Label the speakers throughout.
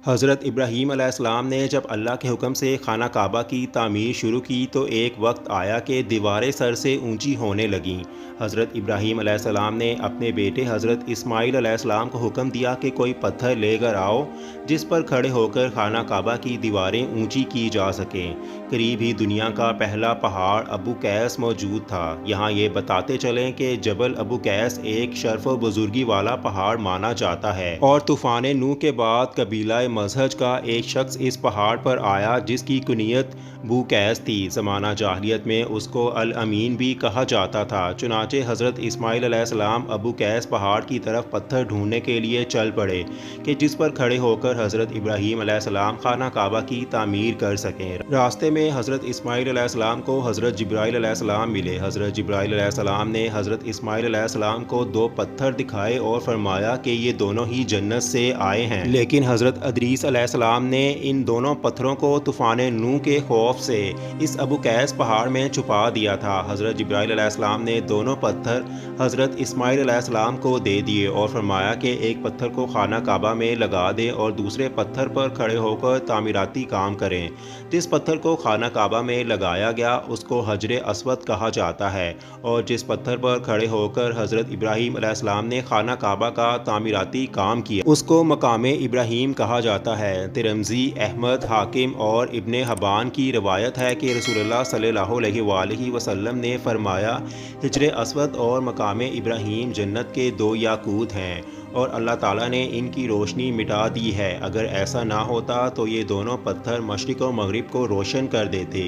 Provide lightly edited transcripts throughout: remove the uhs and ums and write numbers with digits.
Speaker 1: حضرت ابراہیم علیہ السلام نے جب اللہ کے حکم سے خانہ کعبہ کی تعمیر شروع کی تو ایک وقت آیا کہ دیواریں سر سے اونچی ہونے لگیں۔ حضرت ابراہیم علیہ السلام نے اپنے بیٹے حضرت اسماعیل علیہ السلام کو حکم دیا کہ کوئی پتھر لے کر آؤ جس پر کھڑے ہو کر خانہ کعبہ کی دیواریں اونچی کی جا سکیں۔ قریب ہی دنیا کا پہلا پہاڑ ابو قیس موجود تھا۔ یہاں یہ بتاتے چلیں کہ جبل ابو قیس ایک شرف و بزرگی والا پہاڑ مانا جاتا ہے، اور طوفان نوح کے بعد قبیلہ مزہج کا ایک شخص اس پہاڑ پر آیا جس کی کنیت بو قیس تھی۔ زمانہ جاہلیت میں اس کو الامین بھی کہا جاتا تھا۔ چنانچہ حضرت اسماعیل علیہ السلام ابو قیس پہاڑ کی طرف پتھر ڈھونڈنے کے لیے چل پڑے کہ جس پر کھڑے ہو کر حضرت ابراہیم علیہ السلام خانہ کعبہ کی تعمیر کر سکیں۔ راستے میں حضرت اسماعیل علیہ السلام کو حضرت جبرائیل علیہ السلام ملے۔ حضرت جبرائیل علیہ السلام نے حضرت اسماعیل علیہ السلام کو دو پتھر دکھائے اور فرمایا کہ یہ دونوں ہی جنت سے آئے ہیں، لیکن حضرت ادریس علیہ السلام نے ان دونوں پتھروں کو طوفان نوح کے خوف سے اس ابو قیس پہاڑ میں چھپا دیا تھا۔ حضرت جبرائیل علیہ السلام نے دونوں پتھر حضرت اسماعیل علیہ السلام کو دے دیے اور فرمایا کہ ایک پتھر کو خانہ کعبہ میں لگا دیں اور دوسرے پتھر پر کھڑے ہو کر تعمیراتی کام کریں۔ جس پتھر کو خانہ کعبہ میں لگایا گیا اس کو حجر اسود کہا جاتا ہے، اور جس پتھر پر کھڑے ہو کر حضرت ابراہیم علیہ السلام نے خانہ کعبہ کا تعمیراتی کام کیا اس کو مقام ابراہیم کہا جاتا ہے۔ ترمذی، احمد، حاکم اور ابن حبان کی روایت ہے کہ رسول اللہ صلی اللہ علیہ وآلہ وسلم نے فرمایا، حجر اسود اور مقام ابراہیم جنت کے دو یاقوت ہیں اور اللہ تعالیٰ نے ان کی روشنی مٹا دی ہے۔ اگر ایسا نہ ہوتا تو یہ دونوں پتھر مشرق و مغرب کو روشن کر دیتے۔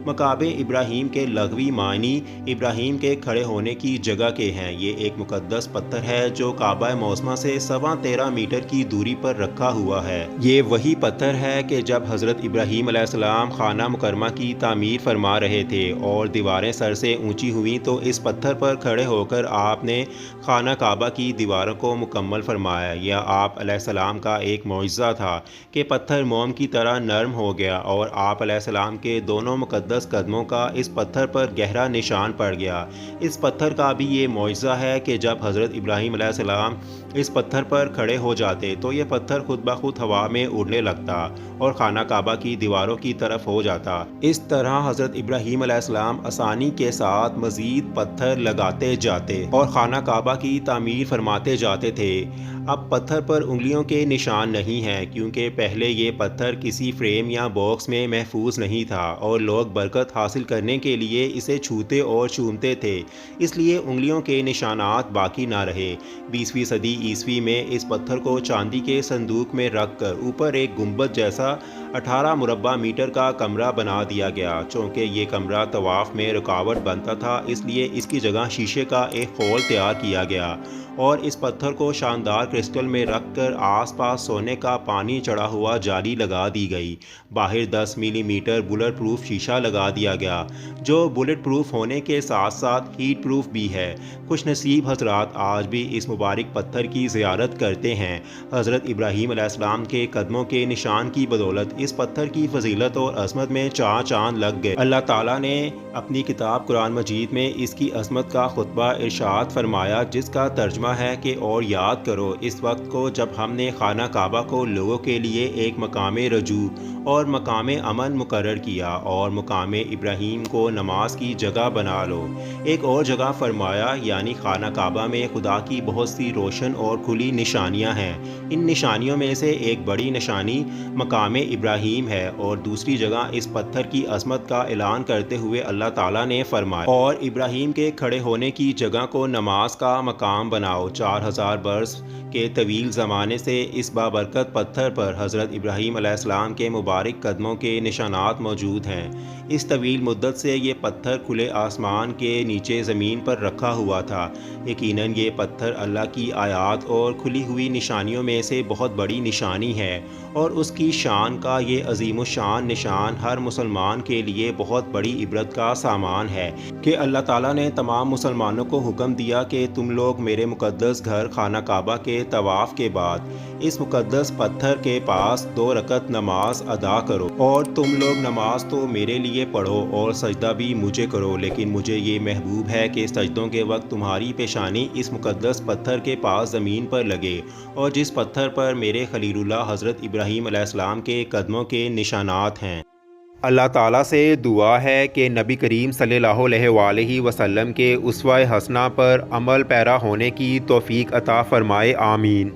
Speaker 1: مقام ابراہیم کے لغوی معنی ابراہیم کے کھڑے ہونے کی جگہ کے ہیں۔ یہ ایک مقدس پتھر ہے جو کعبہ معظمہ سے 13.25 میٹر کی دوری پر رکھا ہوا ہے۔ یہ وہی پتھر ہے کہ جب حضرت ابراہیم علیہ السلام خانہ مکرمہ کی تعمیر فرما رہے تھے اور دیواریں سر سے اونچی ہوئیں تو اس پتھر پر کھڑے ہو کر آپ نے خانہ کعبہ کی دیواروں کو مکمل فرمایا۔ یہ آپ علیہ السلام کا ایک معجزہ تھا کہ پتھر موم کی طرح نرم ہو گیا اور آپ علیہ السلام کے دونوں مقدس قدموں کا اس پتھر پر گہرا نشان پڑ گیا۔ اس پتھر کا بھی یہ معجزہ ہے کہ جب حضرت ابراہیم علیہ السلام اس پتھر پر کھڑے ہو جاتے تو یہ پتھر خود بخود ہوا میں اڑنے لگتا اور خانہ کعبہ کی دیواروں کی طرف ہو جاتا۔ اس طرح حضرت ابراہیم علیہ السلام آسانی کے ساتھ مزید پتھر لگاتے جاتے اور خانہ کعبہ کی تعمیر فرماتے جاتے تھے۔ اب پتھر پر انگلیوں کے نشان نہیں ہیں کیونکہ پہلے یہ پتھر کسی فریم یا باکس میں محفوظ نہیں تھا اور لوگ برکت حاصل کرنے کے لیے اسے چھوتے اور چومتے تھے، اس لیے انگلیوں کے نشانات باقی نہ رہے۔ 20ویں صدی عیسوی میں اس پتھر کو چاندی کے صندوق میں رکھ کر اوپر ایک گنبد جیسا 18 مربع میٹر کا کمرہ بنا دیا گیا۔ چونکہ یہ کمرہ طواف میں رکاوٹ بنتا تھا اس لیے اس کی جگہ شیشے کا ایک خول تیار کیا گیا اور اس پتھر کو شاندار کرسٹل میں رکھ کر آس پاس سونے کا پانی چڑھا ہوا جالی لگا دی گئی۔ باہر 10 ملی میٹر بلٹ پروف شیشہ لگا دیا گیا جو بلٹ پروف ہونے کے ساتھ ساتھ ہیٹ پروف بھی ہے۔ خوش نصیب حضرات آج بھی اس مبارک پتھر کی زیارت کرتے ہیں۔ حضرت ابراہیم علیہ السلام کے قدموں کے نشان کی بدولت اس پتھر کی فضیلت اور عظمت میں چاند لگ گئے۔ اللہ تعالیٰ نے اپنی کتاب قرآن مجید میں اس کی عظمت کا خطبہ ارشاد فرمایا جس کا ترجمہ ہے کہ اور یاد کرو اس وقت کو جب ہم نے خانہ کعبہ کو لوگوں کے لیے ایک مقام رجوع اور مقام امن مقرر کیا اور مقام ابراہیم کو نماز کی جگہ بنا لو۔ ایک اور جگہ فرمایا یعنی خانہ کعبہ میں خدا کی بہت سی روشن اور کھلی نشانیاں ہیں۔ ان نشانیوں میں سے ایک بڑی نشانی مقام ابراہیم ہے، اور دوسری جگہ اس پتھر کی عظمت کا اعلان کرتے ہوئے اللہ تعالیٰ نے فرمایا، اور ابراہیم کے کھڑے ہونے کی جگہ کو نماز کا مقام بناؤ۔ 4000 برس کے طویل زمانے سے اس بابرکت پتھر پر حضرت ابراہیم علیہ السلام کے مبارک قدموں کے نشانات موجود ہیں۔ اس طویل مدت سے یہ پتھر کھلے آسمان کے نیچے زمین پر رکھا ہوا تھا۔ یقیناً یہ پتھر اللہ کی آیات اور کھلی ہوئی نشانیوں میں سے بہت بڑی نشانی ہے، اور اس کی شان کا یہ عظیم الشان نشان ہر مسلمان کے لیے بہت بڑی عبرت کا سامان ہے کہ اللہ تعالیٰ نے تمام مسلمانوں کو حکم دیا کہ تم لوگ میرے مقدس گھر خانہ کعبہ کے طواف کے بعد اس مقدس پتھر کے پاس 2 رکعت نماز ادا ادا کرو، اور تم لوگ نماز تو میرے لیے پڑھو اور سجدہ بھی مجھے کرو، لیکن مجھے یہ محبوب ہے کہ سجدوں کے وقت تمہاری پیشانی اس مقدس پتھر کے پاس زمین پر لگے، اور جس پتھر پر میرے خلیل اللہ حضرت ابراہیم علیہ السلام کے قدموں کے نشانات ہیں۔ اللہ تعالیٰ سے دعا ہے کہ نبی کریم صلی اللہ علیہ وآلہ وسلم کے اسوہ حسنہ پر عمل پیرا ہونے کی توفیق عطا فرمائے، آمین۔